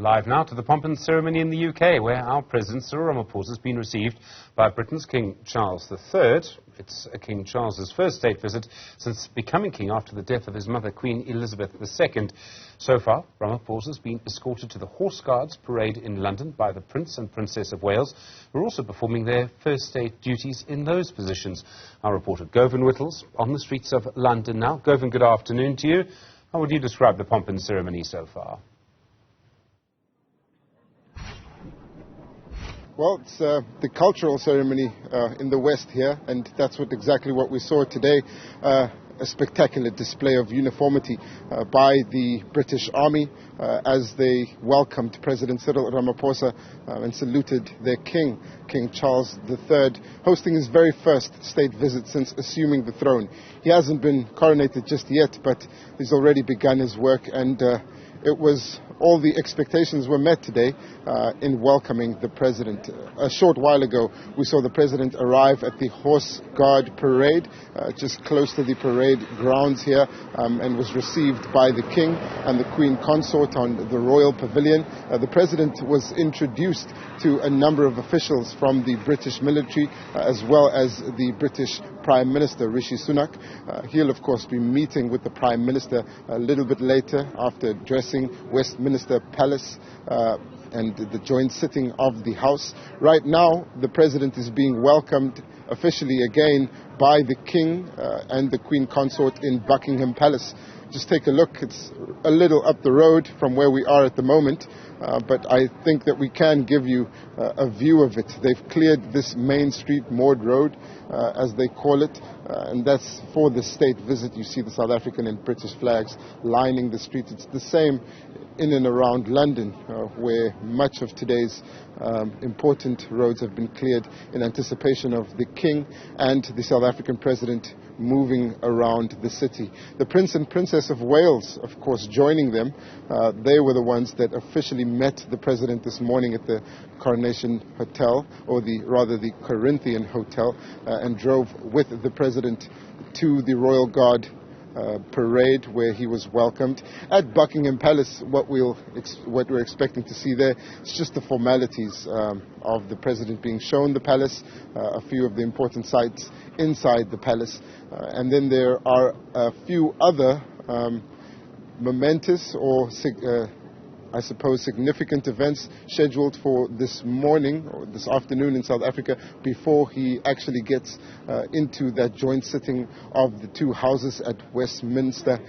Live now to the pomp and ceremony in the UK, where our President Cyril Ramaphosa has been received by Britain's King Charles III. It's King Charles's first state visit since becoming king after the death of his mother, Queen Elizabeth II. So far, Ramaphosa has been escorted to the Horse Guards parade in London by the Prince and Princess of Wales, who are also performing their first state duties in those positions. Our reporter Govan Whittles on the streets of London now. Govan, good afternoon to you. How would you describe the pomp and ceremony so far? Well, it's the cultural ceremony in the West here, and that's exactly what we saw today. A spectacular display of uniformity by the British Army as they welcomed President Cyril Ramaphosa and saluted their king, King Charles III, hosting his very first state visit since assuming the throne. He hasn't been coronated just yet, but he's already begun his work, and it was all the expectations were met today in welcoming the president. A short while ago, we saw the president arrive at the Horse Guard parade, just close to the parade grounds here, and was received by the king and the queen consort on the royal pavilion. The president was introduced to a number of officials from the British military, as well as the British Prime Minister, Rishi Sunak. He'll, of course, be meeting with the Prime Minister a little bit later after addressing Westminster Palace and the joint sitting of the House. Right now, the President is being welcomed officially again by the King and the Queen Consort in Buckingham Palace. Just take a look. It's a little up the road from where we are at the moment, but I think that we can give you a view of it. They've cleared this main street, Maud Road, as they call it, and that's for the state visit. You see the South African and British flags lining the streets. It's the same in and around London, where much of today's important roads have been cleared in anticipation of the King and the South African President moving around the city. The Prince and Princess of Wales, of course, joining them. They were the ones that officially met the President this morning at the Coronation Hotel, or rather the Corinthian Hotel, and drove with the President to the Royal Guard parade where he was welcomed. At Buckingham Palace, what we're expecting to see there is just the formalities of the President being shown the palace, a few of the important sites inside the palace, and then there are a few other momentous or I suppose significant events scheduled for this morning or this afternoon in South Africa before he actually gets into that joint sitting of the two houses at Westminster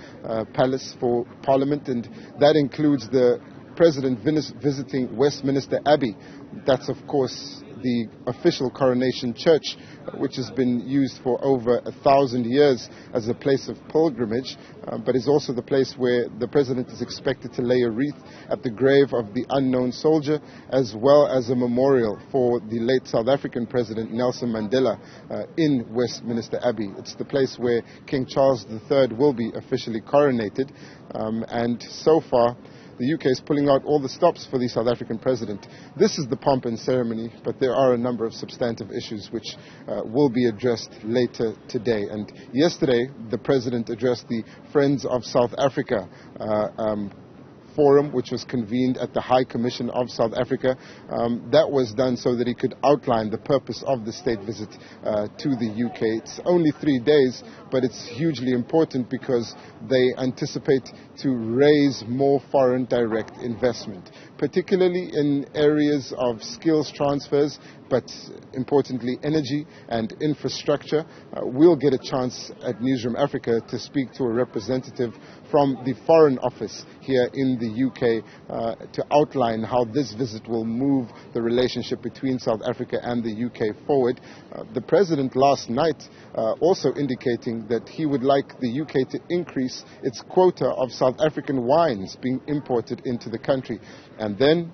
Palace for Parliament, and that includes the President visiting Westminster Abbey. That's, of course, the official coronation church, which has been used for over 1,000 years as a place of pilgrimage, but is also the place where the President is expected to lay a wreath at the grave of the unknown soldier, as well as a memorial for the late South African President Nelson Mandela in Westminster Abbey. It's the place where King Charles III will be officially coronated, and so far the UK is pulling out all the stops for the South African president. This is the pomp and ceremony, but there are a number of substantive issues which will be addressed later today. And yesterday, the president addressed the Friends of South Africa forum, which was convened at the High Commission of South Africa. That was done so that he could outline the purpose of the state visit to the UK. It's only 3 days, but it's hugely important because they anticipate to raise more foreign direct investment, particularly in areas of skills transfers, but importantly energy and infrastructure. We'll get a chance at Newzroom Afrika to speak to a representative from the Foreign Office here in the UK to outline how this visit will move the relationship between South Africa and the UK forward. The President last night also indicating that he would like the UK to increase its quota of South African wines being imported into the country. And then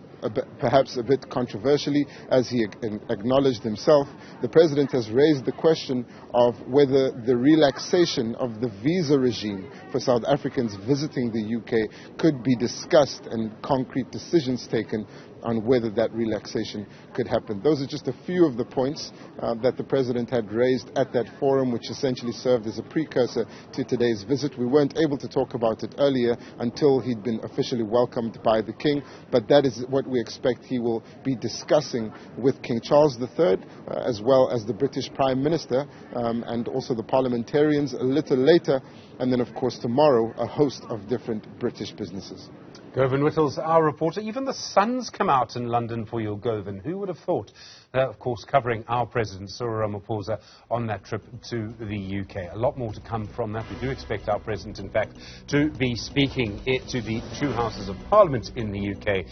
perhaps a bit controversially, as he acknowledged himself, the President has raised the question of whether the relaxation of the visa regime for South Africans visiting the UK could be discussed and concrete decisions taken on whether that relaxation could happen. Those are just a few of the points that the President had raised at that forum, which essentially served as a precursor to today's visit. We weren't able to talk about it earlier until he'd been officially welcomed by the King, but that is what we expect he will be discussing with King Charles III, as well as the British Prime Minister and also the parliamentarians a little later, and then of course tomorrow a host of different British businesses. Govan Whittles, our reporter. Even the sun's come out in London for you, Govan. Who would have thought? Of course, covering our President, Cyril Ramaphosa, on that trip to the UK. A lot more to come from that. We do expect our President, in fact, to be speaking to the two houses of Parliament in the UK.